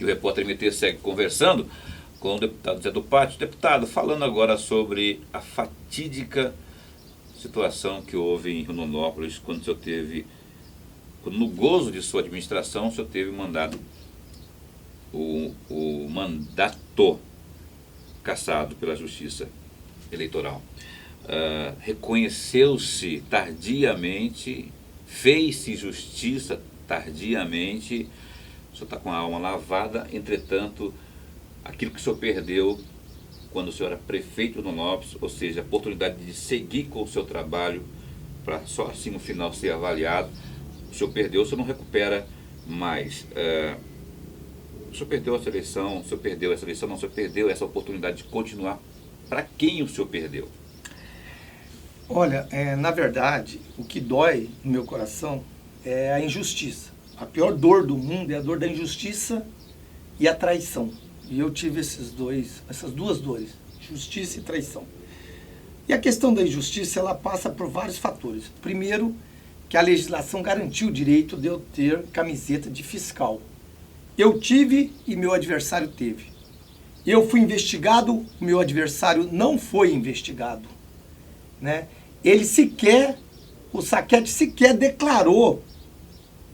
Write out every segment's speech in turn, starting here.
o repórter MT segue conversando com o deputado Zé do Pátio. Deputado, falando agora sobre a fatídica situação que houve em Rondonópolis, quando no gozo de sua administração, o senhor teve mandado o mandato cassado pela Justiça Eleitoral. Reconheceu-se tardiamente, fez-se justiça tardiamente, o senhor está com a alma lavada, entretanto, aquilo que o senhor perdeu quando o senhor era prefeito de Rondonópolis, ou seja, a oportunidade de seguir com o seu trabalho para só assim no final ser avaliado, o senhor perdeu, o senhor não recupera mais. O senhor perdeu essa eleição, o senhor perdeu essa eleição, não, o senhor perdeu essa oportunidade de continuar. Para quem o senhor perdeu? Olha, na verdade, o que dói no meu coração é a injustiça. A pior dor do mundo é a dor da injustiça e a traição. E eu tive essas duas dores, justiça e traição. E a questão da injustiça, ela passa por vários fatores. Primeiro, que a legislação garantiu o direito de eu ter camiseta de fiscal. Eu tive e meu adversário teve. Eu fui investigado, o meu adversário não foi investigado, né? O Sacchetti sequer declarou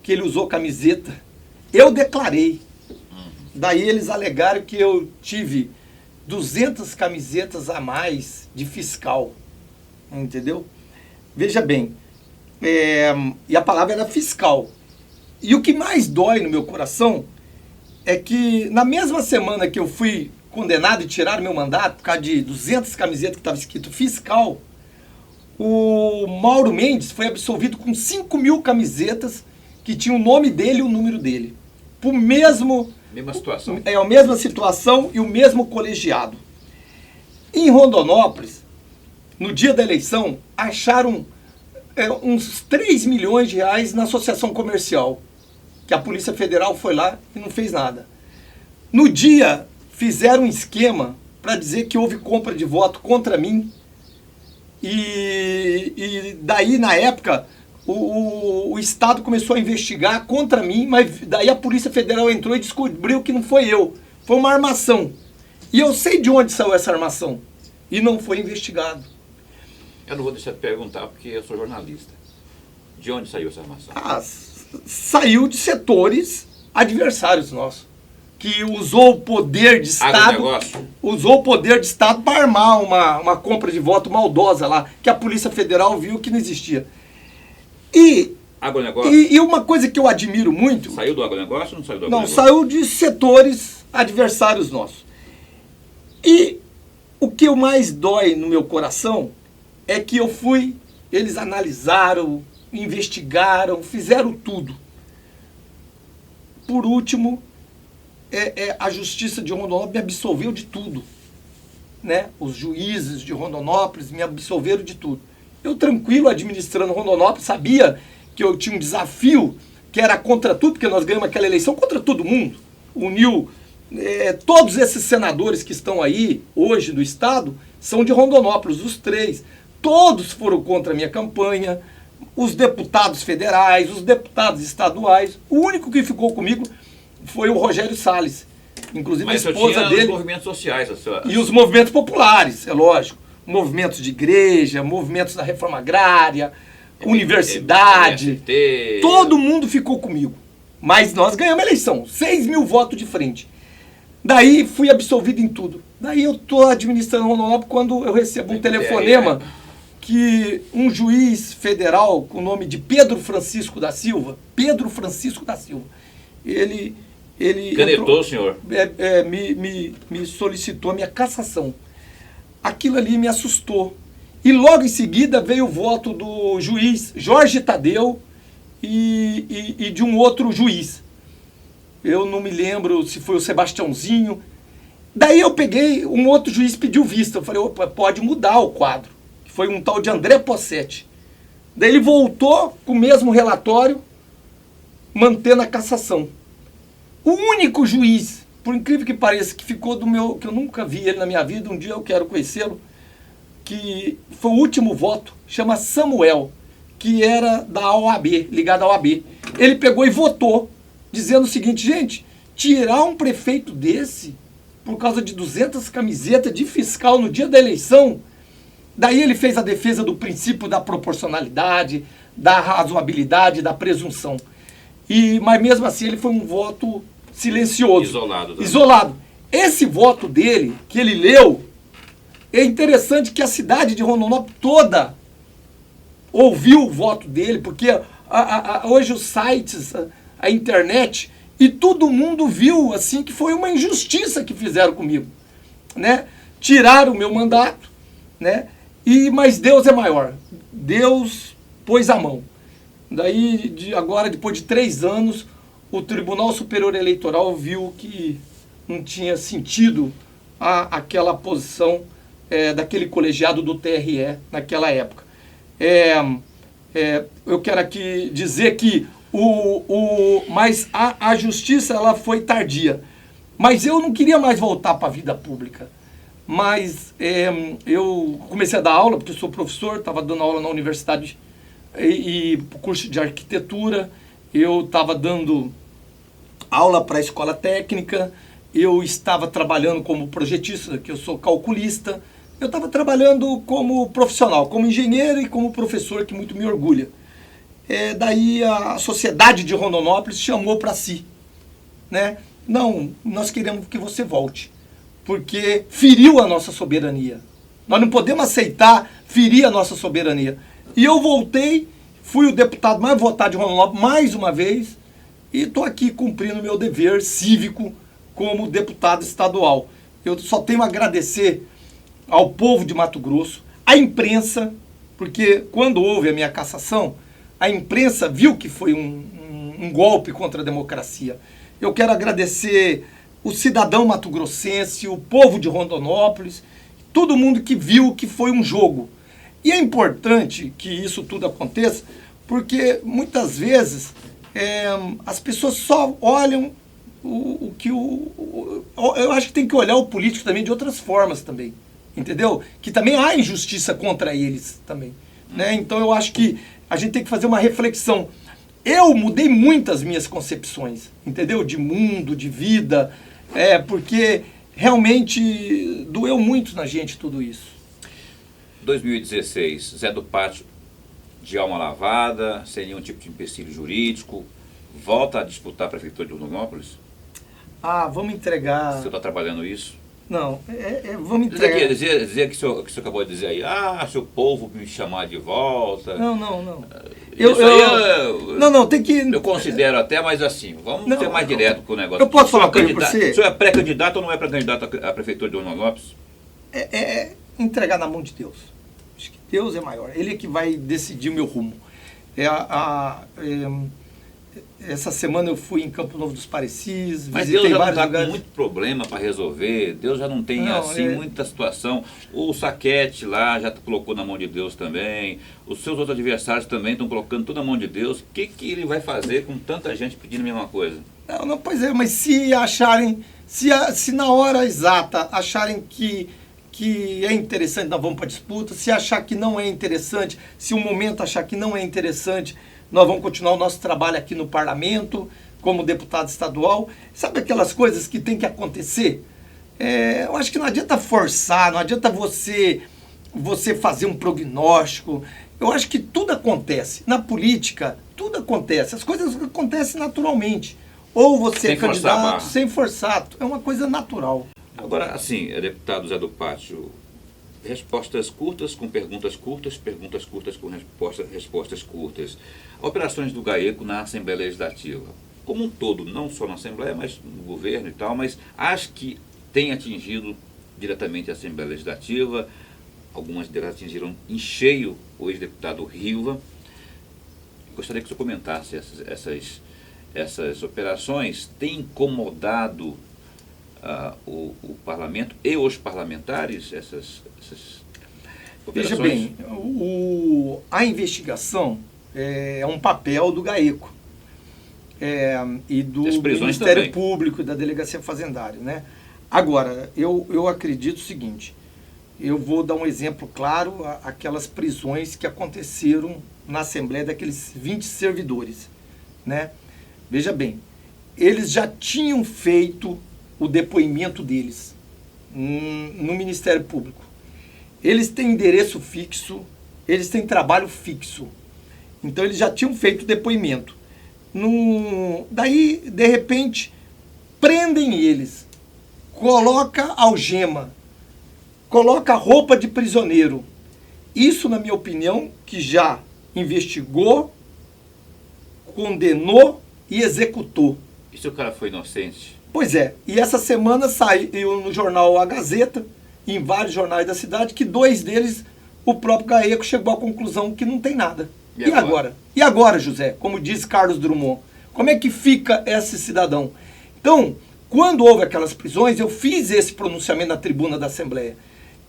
que ele usou camiseta. Eu declarei. Daí eles alegaram que eu tive 200 camisetas a mais de fiscal, entendeu? Veja bem, e a palavra era fiscal. E o que mais dói no meu coração é que na mesma semana que eu fui condenado e tiraram meu mandato por causa de 200 camisetas que estava escrito fiscal, o Mauro Mendes foi absolvido com 5.000 camisetas que tinham o nome dele e o número dele. Por Mesma situação. A mesma situação e o mesmo colegiado. Em Rondonópolis, no dia da eleição, acharam uns 3 milhões de reais na associação comercial, que a Polícia Federal foi lá e não fez nada. No dia, fizeram um esquema para dizer que houve compra de voto contra mim. E daí, na época, o Estado começou a investigar contra mim, mas daí a Polícia Federal entrou e descobriu que não foi eu. Foi uma armação. E eu sei de onde saiu essa armação. E não foi investigado. Eu não vou deixar de perguntar porque eu sou jornalista. De onde saiu essa armação? Saiu de setores adversários nossos, que usou o poder de Estado, para armar uma compra de voto maldosa lá, que a Polícia Federal viu que não existia. Agronegócio? E uma coisa que eu admiro muito... Saiu do agronegócio ou não saiu do agronegócio? Não, saiu de setores adversários nossos. E o que mais dói no meu coração é que eles analisaram, investigaram, fizeram tudo. Por último, a Justiça de Rondonópolis me absolveu de tudo, né? Os juízes de Rondonópolis me absolveram de tudo. Eu, tranquilo, administrando Rondonópolis, sabia que eu tinha um desafio que era contra tudo, porque nós ganhamos aquela eleição contra todo mundo. Uniu todos esses senadores que estão aí hoje do Estado, são de Rondonópolis, os 3. Todos foram contra a minha campanha, os deputados federais, os deputados estaduais. O único que ficou comigo foi o Rogério Salles, inclusive a esposa dele. Os movimentos sociais. E os movimentos populares, é lógico. Movimentos de igreja, movimentos da reforma agrária, universidade. Todo mundo ficou comigo. Mas nós ganhamos a eleição, 6.000 votos de frente. Daí fui absolvido em tudo. Daí eu estou administrando Rondonópolis quando eu recebo um telefonema que um juiz federal com o nome de Pedro Francisco da Silva, ele canetou o senhor? Me solicitou a minha cassação. Aquilo ali me assustou. E logo em seguida veio o voto do juiz Jorge Tadeu e de um outro juiz. Eu não me lembro se foi o Sebastiãozinho. Daí eu peguei, um outro juiz pediu vista. Eu falei, opa, pode mudar o quadro. Que foi um tal de André Possetti. Daí ele voltou com o mesmo relatório, mantendo a cassação. O único juiz, por incrível que pareça, que ficou que eu nunca vi ele na minha vida, um dia eu quero conhecê-lo, que foi o último voto, chama Samuel, que era da OAB, ligado à OAB. Ele pegou e votou, dizendo o seguinte, gente, tirar um prefeito desse por causa de 200 camisetas de fiscal no dia da eleição. Daí ele fez a defesa do princípio da proporcionalidade, da razoabilidade, da presunção. Mas mesmo assim ele foi um voto silencioso. Isolado. Também. Isolado. Esse voto dele, que ele leu, é interessante que a cidade de Rondonópolis toda ouviu o voto dele, porque hoje os sites, a internet, e todo mundo viu assim que foi uma injustiça que fizeram comigo, né? Tiraram o meu mandato, né? Mas Deus é maior. Deus pôs a mão. Daí, agora, depois de 3 anos, o Tribunal Superior Eleitoral viu que não tinha sentido aquela posição daquele colegiado do TRE naquela época. Eu quero aqui dizer que mas a justiça ela foi tardia. Mas eu não queria mais voltar para a vida pública. Mas eu comecei a dar aula, porque eu sou professor, estava dando aula na universidade e curso de arquitetura. Eu estava dando aula para a escola técnica, eu estava trabalhando como projetista, que eu sou calculista. Eu estava trabalhando como profissional, como engenheiro e como professor, que muito me orgulha. Daí a sociedade de Rondonópolis chamou para si, né? Não, nós queremos que você volte, porque feriu a nossa soberania. Nós não podemos aceitar ferir a nossa soberania. E eu voltei, fui o deputado mais votado de Rondonópolis mais uma vez, e estou aqui cumprindo meu dever cívico como deputado estadual. Eu só tenho a agradecer ao povo de Mato Grosso, à imprensa, porque quando houve a minha cassação, a imprensa viu que foi um golpe contra a democracia. Eu quero agradecer o cidadão mato-grossense, o povo de Rondonópolis, todo mundo que viu que foi um jogo. E é importante que isso tudo aconteça, porque muitas vezes as pessoas só olham eu acho que tem que olhar o político também de outras formas também, entendeu? Que também há injustiça contra eles também, né? Então eu acho que a gente tem que fazer uma reflexão. Eu mudei muito as minhas concepções, entendeu? De mundo, de vida, porque realmente doeu muito na gente tudo isso. 2016, Zé do Pátio de alma lavada, sem nenhum tipo de empecilho jurídico, volta a disputar a Prefeitura de Rondonópolis? Vamos entregar... O senhor está trabalhando isso? Não, vamos entregar... Dizer que o senhor acabou de dizer aí, se o povo me chamar de volta... Não. Não, tem que... Eu considero até, mas assim, vamos ser mais direto com o negócio. Eu posso falar uma coisa para você? O senhor é pré-candidato ou não é pré-candidato à Prefeitura de Rondonópolis? Entregar na mão de Deus. Acho que Deus é maior. Ele é que vai decidir o meu rumo. Essa semana eu fui em Campo Novo dos Parecis, mas visitei Deus já vários não está lugares. com muito problema para resolver, Deus já não tem muita situação. O Saquete lá já colocou na mão de Deus também, os seus outros adversários também estão colocando tudo na mão de Deus. O que ele vai fazer com tanta gente pedindo a mesma coisa? Pois é, mas se acharem, se na hora exata acharem que é interessante, nós vamos para a disputa. Se achar que não é interessante, se o momento achar que não é interessante, nós vamos continuar o nosso trabalho aqui no parlamento, como deputado estadual. Sabe aquelas coisas que tem que acontecer? Eu acho que não adianta forçar, não adianta você fazer um prognóstico. Eu acho que tudo acontece. Na política, tudo acontece. As coisas acontecem naturalmente. Ou você é candidato, sem forçar. É uma coisa natural. Agora, assim, deputado Zé do Pátio, respostas curtas com perguntas curtas com respostas curtas. Operações do GAECO na Assembleia Legislativa, como um todo, não só na Assembleia, mas no governo e tal, mas acho que tem atingido diretamente a Assembleia Legislativa. Algumas delas atingiram em cheio o ex-deputado Riva. Gostaria que o senhor comentasse essas operações. Tem incomodado o parlamento e os parlamentares, essas operações? Veja bem, a investigação é um papel do GAECO e do Ministério também. Público e da Delegacia Fazendária, né? Agora, eu acredito o seguinte, eu vou dar um exemplo claro, aquelas prisões que aconteceram na Assembleia daqueles 20 servidores, né? Veja bem, eles já tinham feito o depoimento deles no Ministério Público. Eles têm endereço fixo, eles têm trabalho fixo. Então eles já tinham feito o depoimento. Daí, de repente, prendem eles, coloca algema, coloca roupa de prisioneiro. Isso, na minha opinião, que já investigou, condenou e executou. E se o cara foi inocente? Pois é, e essa semana saiu no jornal A Gazeta, em vários jornais da cidade, que 2 deles, o próprio Gaeco chegou à conclusão que não tem nada. E agora? E agora, José? Como diz Carlos Drummond, como é que fica esse cidadão? Então, quando houve aquelas prisões, eu fiz esse pronunciamento na tribuna da Assembleia,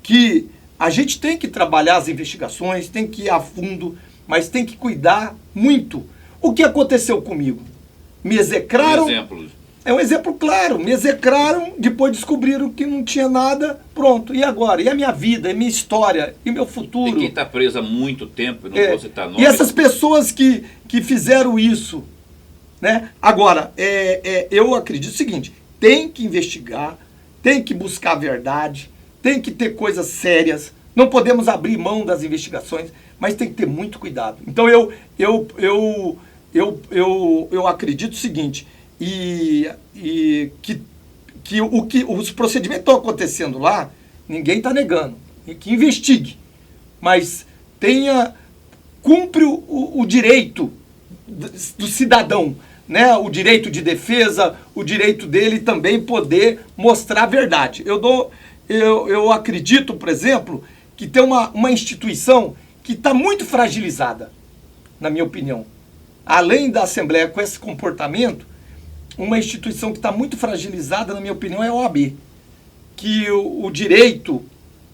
que a gente tem que trabalhar as investigações, tem que ir a fundo, mas tem que cuidar muito. O que aconteceu comigo? Me execraram. É um exemplo claro. Me execraram, depois descobriram que não tinha nada, pronto. E agora? E a minha vida, e minha história, e meu futuro? E quem está preso há muito tempo, não vou citar nome. E essas pessoas que fizeram isso, né? Agora, eu acredito o seguinte, tem que investigar, tem que buscar a verdade, tem que ter coisas sérias, não podemos abrir mão das investigações, mas tem que ter muito cuidado. Então eu acredito o seguinte, que os procedimentos estão acontecendo lá, ninguém está negando, e que investigue, mas cumpre o direito do cidadão, né? O direito de defesa, o direito dele também poder mostrar a verdade. Eu acredito, por exemplo, que tem uma instituição que está muito fragilizada, na minha opinião. Além da Assembleia com esse comportamento, uma instituição que está muito fragilizada, na minha opinião, é a OAB. Que o direito,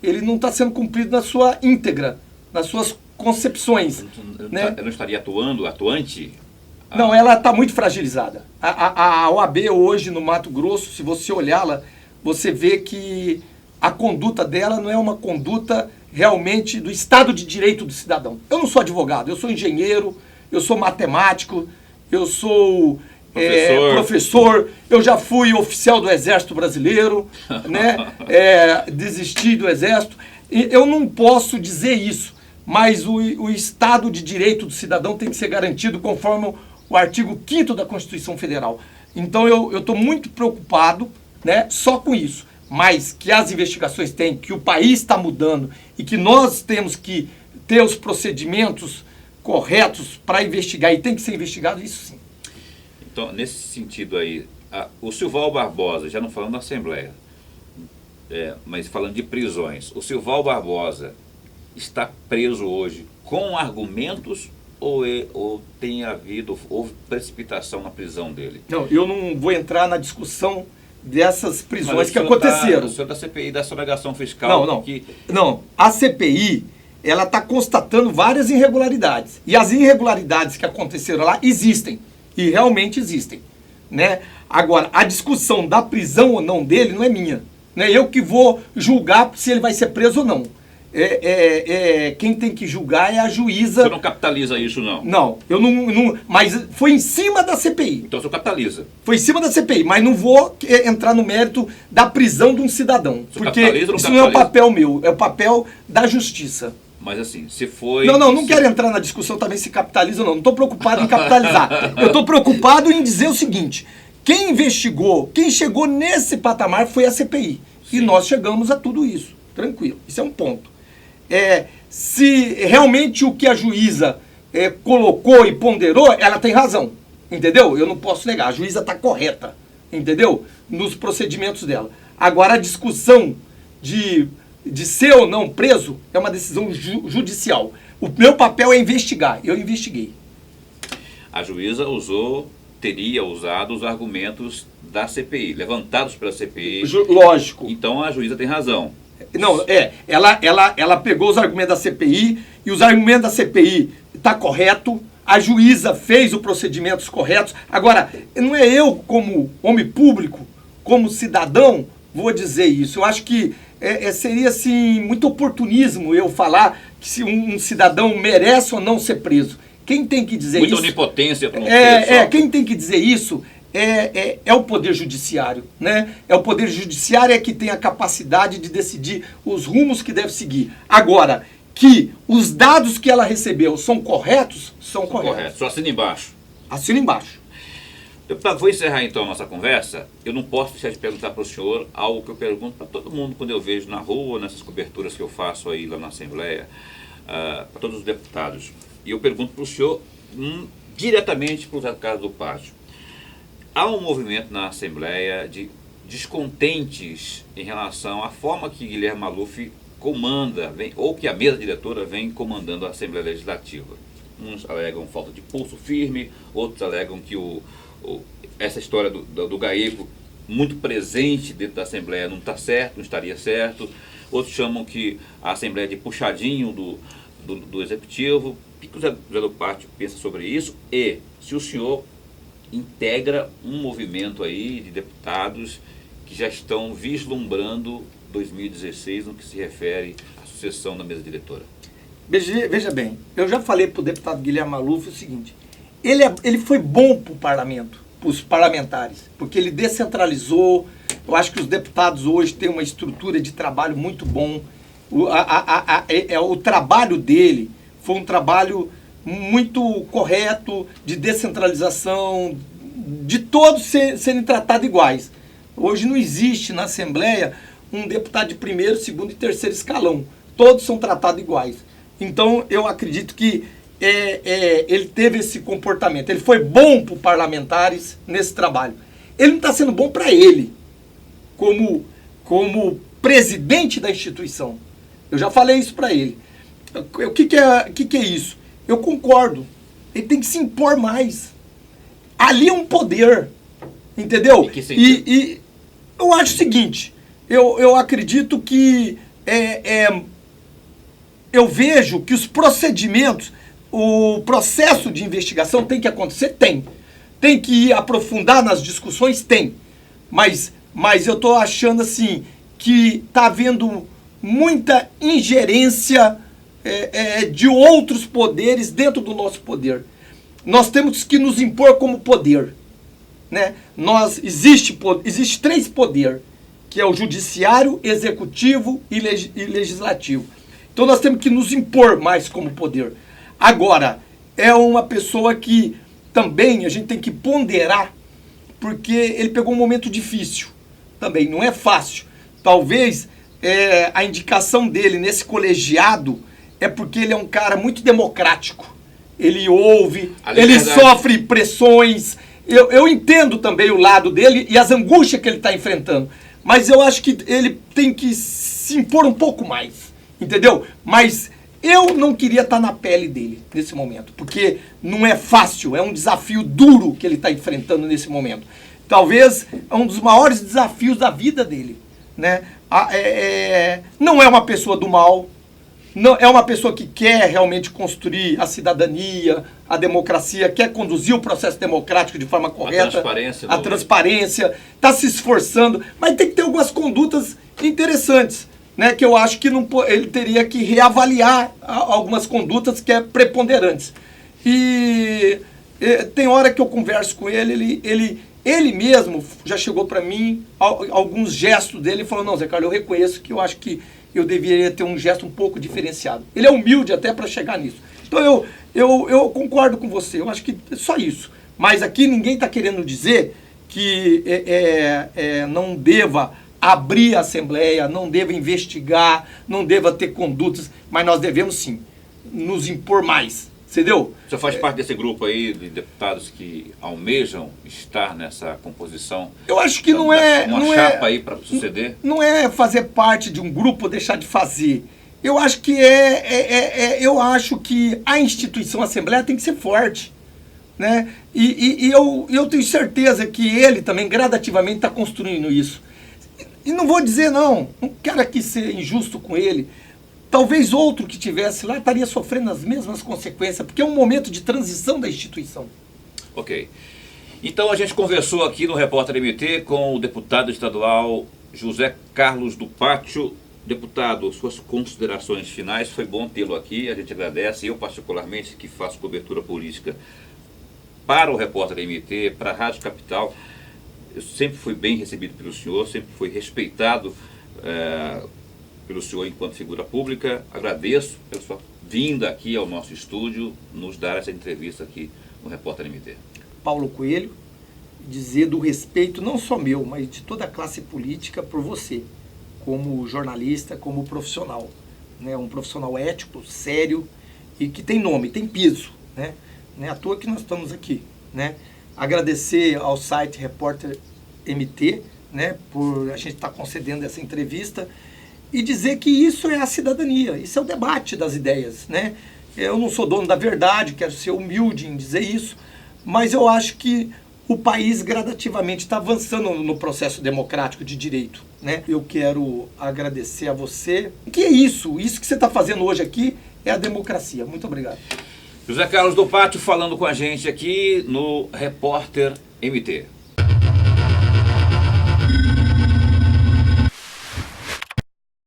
ele não está sendo cumprido na sua íntegra, nas suas concepções. Né? Eu não estaria atuante? Não, ela está muito fragilizada. A OAB hoje no Mato Grosso, se você olhá-la, você vê que a conduta dela não é uma conduta realmente do Estado de Direito do cidadão. Eu não sou advogado, eu sou engenheiro, eu sou matemático, eu sou professor, eu já fui oficial do Exército Brasileiro, né? Desisti do Exército. Eu não posso dizer isso, mas o Estado de Direito do cidadão tem que ser garantido conforme o artigo 5º da Constituição Federal. Então eu estou muito preocupado, né, só com isso, mas que as investigações têm, que o país está mudando e que nós temos que ter os procedimentos corretos para investigar, e tem que ser investigado, isso sim. Então, nesse sentido aí, o Silval Barbosa, já não falando da Assembleia, mas falando de prisões, o Silval Barbosa está preso hoje com argumentos ou houve precipitação na prisão dele? Não, eu não vou entrar na discussão dessas prisões que aconteceram. O senhor da CPI da sonegação fiscal... Não, a CPI, ela está constatando várias irregularidades. E as irregularidades que aconteceram lá existem. E realmente existem. Né? Agora, a discussão da prisão ou não dele não é minha. Não é eu que vou julgar se ele vai ser preso ou não. Quem tem que julgar é a juíza. Você não capitaliza isso, não? Não, eu não. Mas foi em cima da CPI. Então você capitaliza. Foi em cima da CPI, mas não vou entrar no mérito da prisão de um cidadão. Porque isso não é o papel meu, é o papel da justiça. Mas assim, se foi... Não quero entrar na discussão também se capitaliza ou não. Não estou preocupado em capitalizar. Eu estou preocupado em dizer o seguinte: quem investigou, quem chegou nesse patamar foi a CPI. Sim. E nós chegamos a tudo isso. Tranquilo. Isso é um ponto. Se realmente o que a juíza colocou e ponderou, ela tem razão. Entendeu? Eu não posso negar. A juíza está correta. Entendeu? Nos procedimentos dela. Agora, a discussão de ser ou não preso é uma decisão judicial. O meu papel é investigar. Eu investiguei. A juíza teria usado os argumentos da CPI, levantados pela CPI. Lógico. Então a juíza tem razão. Não, ela pegou os argumentos da CPI, e os argumentos da CPI está correto, a juíza fez os procedimentos corretos. Agora, não é eu, como homem público, como cidadão, vou dizer isso. Eu acho que seria assim, muito oportunismo eu falar que se um cidadão merece ou não ser preso. Quem tem que dizer Muita isso... onipotência para quem tem que dizer isso é o Poder Judiciário, né? É o Poder Judiciário que tem a capacidade de decidir os rumos que deve seguir. Agora, que os dados que ela recebeu são corretos, são corretos. Correto, só assina embaixo. Assina embaixo. Deputado, vou encerrar então a nossa conversa. Eu não posso deixar de perguntar para o senhor algo que eu pergunto para todo mundo quando eu vejo na rua, nessas coberturas que eu faço aí lá na Assembleia, para todos os deputados. E eu pergunto para o senhor diretamente para o Zé Carlos do Pátio. Há um movimento na Assembleia de descontentes em relação à forma que Guilherme Maluf comanda, ou que a mesa diretora vem comandando a Assembleia Legislativa. Uns alegam falta de pulso firme, outros alegam que essa história do GAECO muito presente dentro da Assembleia não está certo, não estaria certo. Outros chamam que a Assembleia é de puxadinho do Executivo. O que o Zé do Pátio pensa sobre isso? E se o senhor integra um movimento aí de deputados que já estão vislumbrando 2016 no que se refere à sucessão da mesa diretora? Veja bem, eu já falei para o deputado Guilherme Maluf o seguinte: ele foi bom para o parlamento, para os parlamentares, porque ele descentralizou. Eu acho que os deputados hoje têm uma estrutura de trabalho muito bom. O trabalho dele foi um trabalho muito correto, de descentralização, de todos serem tratados iguais. Hoje não existe na Assembleia um deputado de primeiro, segundo e terceiro escalão. Todos são tratados iguais. Então, eu acredito que ele teve esse comportamento. Ele foi bom para os parlamentares nesse trabalho. Ele não está sendo bom para ele, como presidente da instituição. Eu já falei isso para ele. O que é isso? Eu concordo. Ele tem que se impor mais. Ali é um poder. Entendeu? E eu acho o seguinte. Eu acredito que eu vejo que os procedimentos, o processo de investigação tem que acontecer? Tem que ir aprofundar nas discussões? Tem. Mas eu estou achando assim que está havendo muita ingerência de outros poderes dentro do nosso poder. Nós temos que nos impor como poder, né? Existe 3 poderes, que é o judiciário, executivo e legislativo. Então nós temos que nos impor mais como poder. Agora, é uma pessoa que também a gente tem que ponderar, porque ele pegou um momento difícil também, não é fácil. Talvez a indicação dele nesse colegiado é porque ele é um cara muito democrático. Ele ouve, ele sofre pressões. Eu entendo também o lado dele e as angústias que ele está enfrentando. Mas eu acho que ele tem que se impor um pouco mais, entendeu? Mas eu não queria estar na pele dele nesse momento, porque não é fácil, é um desafio duro que ele está enfrentando nesse momento. Talvez é um dos maiores desafios da vida dele, né? Não é uma pessoa do mal, não é uma pessoa que quer realmente construir a cidadania, a democracia, quer conduzir o processo democrático de forma correta, a transparência, está se esforçando, mas tem que ter algumas condutas interessantes, né, que eu acho que ele teria que reavaliar algumas condutas que é preponderantes. E tem hora que eu converso com ele mesmo já chegou para mim, alguns gestos dele, e falou: não, Zé Carlos, eu reconheço que eu acho que eu deveria ter um gesto um pouco diferenciado. Ele é humilde até para chegar nisso. Então eu concordo com você, eu acho que é só isso. Mas aqui ninguém está querendo dizer que não deva abrir a Assembleia, não deva investigar, não deva ter condutas, mas nós devemos sim nos impor mais. Entendeu? Você faz parte desse grupo aí de deputados que almejam estar nessa composição? Eu acho que não é... Uma chapa aí para suceder? Não é fazer parte de um grupo ou deixar de fazer. Eu acho que eu acho que a instituição Assembleia tem que ser forte, né? E eu tenho certeza que ele também gradativamente está construindo isso. E não vou dizer não quero aqui ser injusto com ele. Talvez outro que tivesse lá estaria sofrendo as mesmas consequências, porque é um momento de transição da instituição. Ok. Então a gente conversou aqui no Repórter MT com o deputado estadual José Carlos do Pátio. Deputado, suas considerações finais, foi bom tê-lo aqui, a gente agradece. Eu particularmente, que faço cobertura política para o Repórter MT, para a Rádio Capital. Eu sempre fui bem recebido pelo senhor, sempre fui respeitado pelo senhor enquanto figura pública. Agradeço pela sua vinda aqui ao nosso estúdio, nos dar essa entrevista aqui no Repórter MT. Paulo Coelho, dizer do respeito não só meu, mas de toda a classe política por você, como jornalista, como profissional, né? Um profissional ético, sério e que tem nome, tem piso, né? Não é à toa que nós estamos aqui, né? Agradecer ao site Repórter MT, né, por a gente estar concedendo essa entrevista e dizer que isso é a cidadania, isso é o debate das ideias, né? Eu não sou dono da verdade, quero ser humilde em dizer isso, mas eu acho que o país gradativamente está avançando no processo democrático de direito, né? Eu quero agradecer a você. Que é isso que você está fazendo hoje aqui é a democracia. Muito obrigado. José Carlos do Pátio falando com a gente aqui no Repórter MT.